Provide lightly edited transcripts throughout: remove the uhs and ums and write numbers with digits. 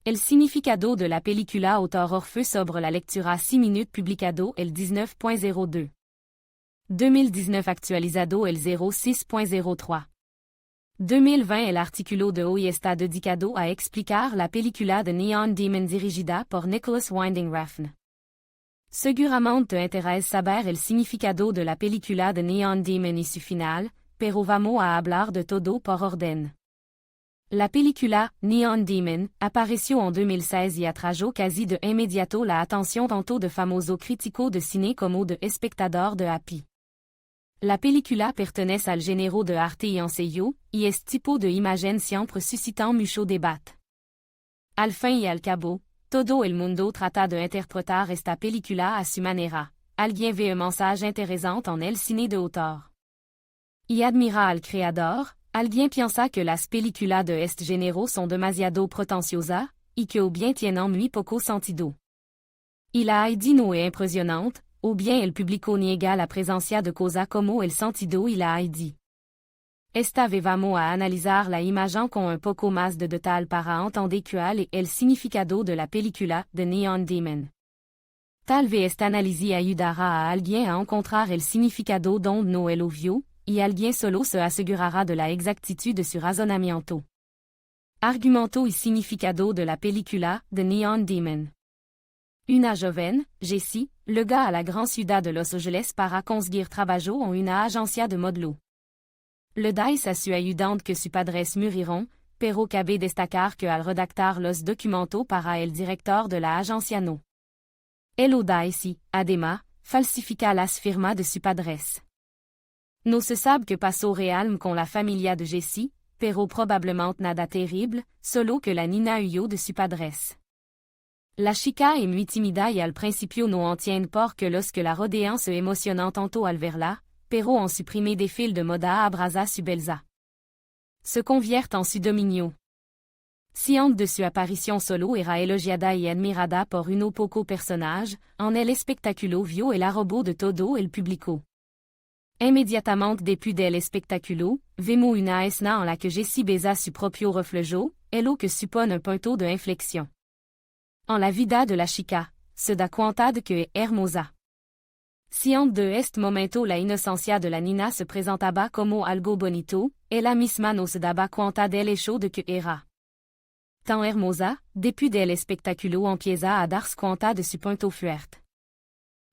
El significado de la película autor Orfeu sobre la lectura 6 minutes publicado el 19.02. 2019 actualizado el 06.03. 2020 el artículo de hoy está dedicado a explicar la película de Neon Demon dirigida por Nicholas Winding Refn. Seguramente te interesa saber el significado de la película de Neon Demon y su final, pero vamos a hablar de todo por orden. La película Neon Demon apareció en 2016 y atrajo casi de inmediato la atención tanto de famosos críticos de cine como de espectadores de Happy. La película pertenece al género de arte y ensayo, y es tipo de imagen siempre suscitant mucho debate. Al fin y al cabo, todo el mundo trata de interpretar esta película a su manera. Alguien ve un mensaje interesante en el cine de autor. Y admira al creador, alguien piensa que las películas de este género son demasiado pretenciosas, y que o bien tienen muy poco sentido. Y la idea no es impresionante, o bien el público niega la presencia de cosas como el sentido y la idea. Esta vez vamos a analizar la imagen con un poco más de detalle para entender cuál es el significado de la película de Neon Demon. Tal vez esta análisis ayudará a alguien a encontrar el significado donde no es obvio, y alguien solo se asegurará de la exactitud de su razonamiento. Argumento y significado de la película de Neon Demon. Una joven, Jessie, llega a la gran ciudad de Los Angeles para conseguir trabajo en una agencia de modelo. Le dice a su ayudante que sus padres murieron, pero cabe destacar que al redactar los documentos para el director de la agencia no. El dice, además, falsifica las firmas de sus padres. No se sabe qué pasó realmente con la familia de Jessie, pero probablemente nada terrible, solo que la niña huyó de sus padres. La chica es muy tímida y al principio no entiende por qué los que la rodean se emocionan tanto al verla, pero en su primer défilé de moda abraza su belleza. Se convierte en su dominio. Si antes de su aparición solo era elogiada y admirada por uno poco personaje, en el espectáculo vio el arrobo de todo el público. Inmediatamente después del espectáculo, vemos una escena en la que Jessie besa su propio reflejo, lo que supone un punto de inflexión. En la vida de la chica, se da cuenta de que es hermosa. Si antes de este momento la inocencia de la niña se presentaba como algo bonito, ella misma no se daba cuenta del hecho de que era tan hermosa, después del espectáculo empieza a darse cuenta de su punto fuerte.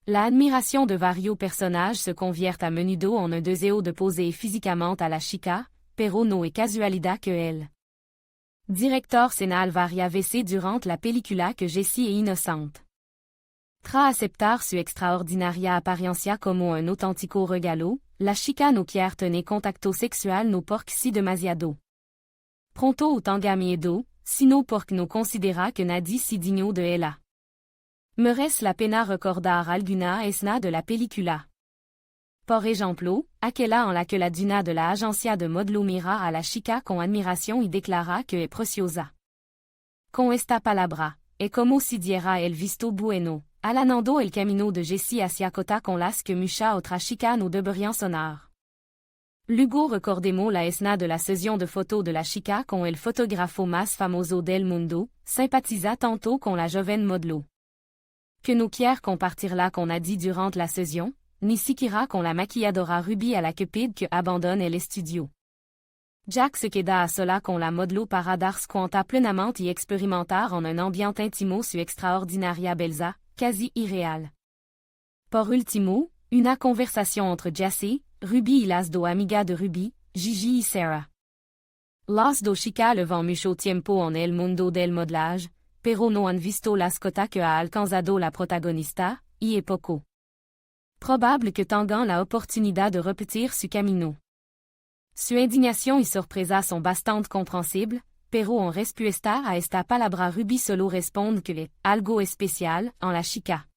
La admiración de varios personajes se convierte a menudo en un deseo de poser físicamente a la chica, pero no es casualidad que el director senal varias veces durante la película que Jessie es inocente. Tras aceptar su extraordinaria apariencia como un auténtico regalo, la chica no quiere tener contacto sexual no porque si demasiado pronto o tenga miedo, sino porque no considera que nadie si digno de ella. Merece la pena recordar alguna escena de la película. Por ejemplo, aquella en la que la dueña de la agencia de modelo mira a la chica con admiración y declara que es preciosa. Con esta palabra, es como si diera el visto bueno, allanando el camino de Jessie hacia cota con las que mucha otra chica no deberían sonar. Luego recordemos la escena de la sesión de fotos de la chica con el fotógrafo más famoso del mundo, simpatiza tanto con la joven modelo. Que no quiere compartirla con nadie durante la sesión, ni siquiera con la maquilladora Ruby a la que pide que abandone el estudio. Jack se queda a sola con la modelo para darse cuenta plenamente y experimentar en un ambiente intimo su extraordinaria belleza, quasi irreal. Por último, una conversación entre Jessie, Ruby y las dos amigas de Ruby, Gigi y Sarah. Las dos chicas llevan mucho tiempo en el mundo del modelage, pero no han visto las cotas que ha alcanzado la protagonista, y es poco probable que tengan la oportunidad de repetir su camino. Su indignación y sorpresa son bastante comprensibles, pero en respuesta a esta palabra Ruby solo responde que es algo especial en la chica.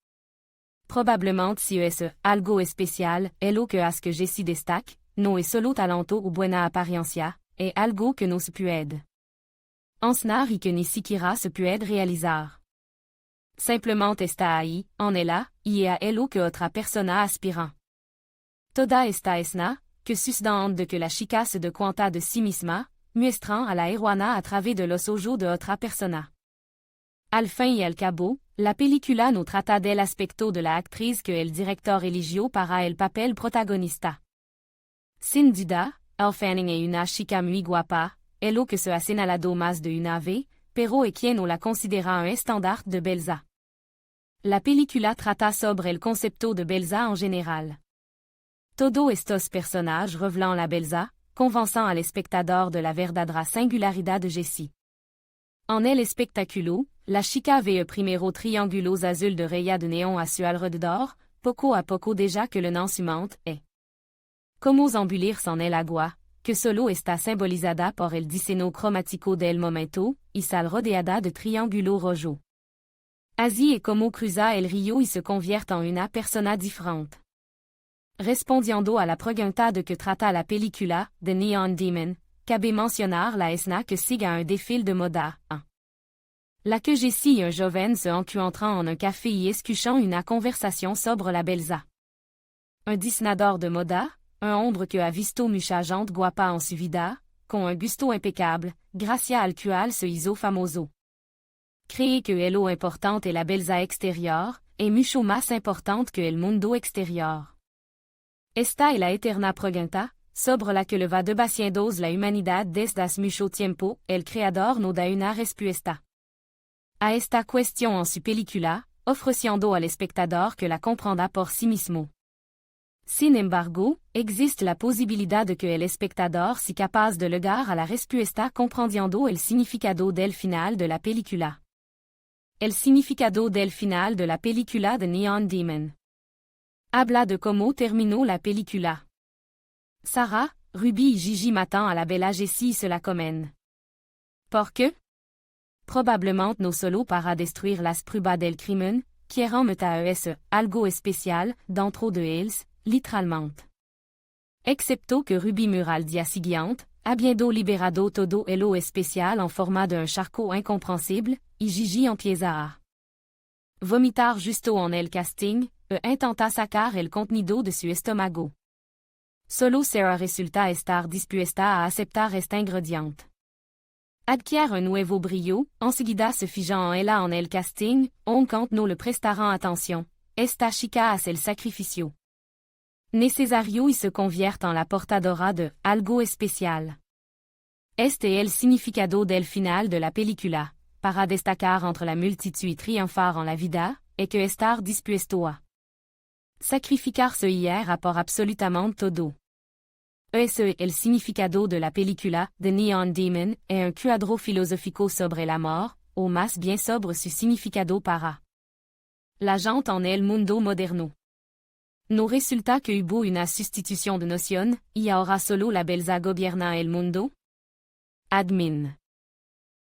Probablemente si es algo especial es lo que hace que Jessie destaque, no es solo talento o buena apariencia, es algo que no se puede enseñar y que ni siquiera se puede realizar. Simplemente está ahí, en ella, y es a lo que otra persona aspira. Toda esta escena, que sucede de que la chica se dé cuenta de sí misma, muestran a la heroína a través de los ojos de otra persona. Al fin y al cabo, la película no trata del aspecto de la actriz que el director eligió para el papel protagonista. Sin duda, Elle Fanning es una chica muy guapa, es lo que se ha señalado más de una vez, pero es quien no la considera un estándar de belleza. La película trata sobre el concepto de belleza en general. Todos estos personajes revelan la belleza, convençant al espectador de la verdadera singularidad de Jessie. En el espectáculo, la chica ve primero triángulos azul de rayas de néon a su alrededor, poco a poco déjà que le nom suivante est. Como ambulirse en el agua, que solo está simbolizada por el diseño cromático del momento, y sal rodeada de triángulos rojos. Así es como cruza el río y se convierte en una persona diferente. Respondiendo a la pregunta de que trata la película, The Neon Demon, cabe mencionar la escena que sigue un défilé de moda. 1. La que Jessie un joven se encuentra en un café y escuchant una conversation sobre la belleza. Un diseñador de moda, un hombre que ha visto mucha gente guapa en su vida, con un gusto impecable, gracias al cual se hizo famoso. Cree que lo importante es la belleza exterior, es mucho más importante que el mundo exterior. Esta es la eterna pregunta, sobre la que le va debatiendo la humanidad desde hace mucho tiempo, el creador no da una respuesta. A esta cuestión en su película, ofreciendo al espectador que la comprenda por sí mismo. Sin embargo, existe la posibilidad de que el espectador sea capaz de llegar a la respuesta comprendiendo el significado del final de la película. El significado del final de la película de Neon Demon. Habla de cómo terminó la película. Sarah, Ruby y Gigi matin a la bella Jessie y se la comen. ¿Por qué? Probablement no solo para destruir las pruebas del crimen, quieren meter algo especial dentro de ellos, literalmente. Excepto que Ruby meurt al día siguiente, habiendo liberado todo lo especial en forma de un charco incomprensible, y Gigi empieza a vomitar justo en el casting, intenta sacar el contenido de su estómago. Solo Sarah resulta estar dispuesta a aceptar este ingrediente. Adquiere un nuevo brillo, enseguida se fijan en ella en el casting, aunque no le prestarán atención. Esta chica hace el sacrificio necesario y se convierte en la portadora de algo especial. Este es el significado del final de la película, para destacar entre la multitud y triunfar en la vida, et que estar dispuesto a sacrificarse hier por absolutamente todo. Ese es el significado de la película, The Neon Demon, es un cuadro filosófico sobre la mort, o más bien sobre su significado para la gente en el mundo moderno. No resulta que hubo una sustitución de noción, y ahora solo la belleza gobierna el mundo? Admin.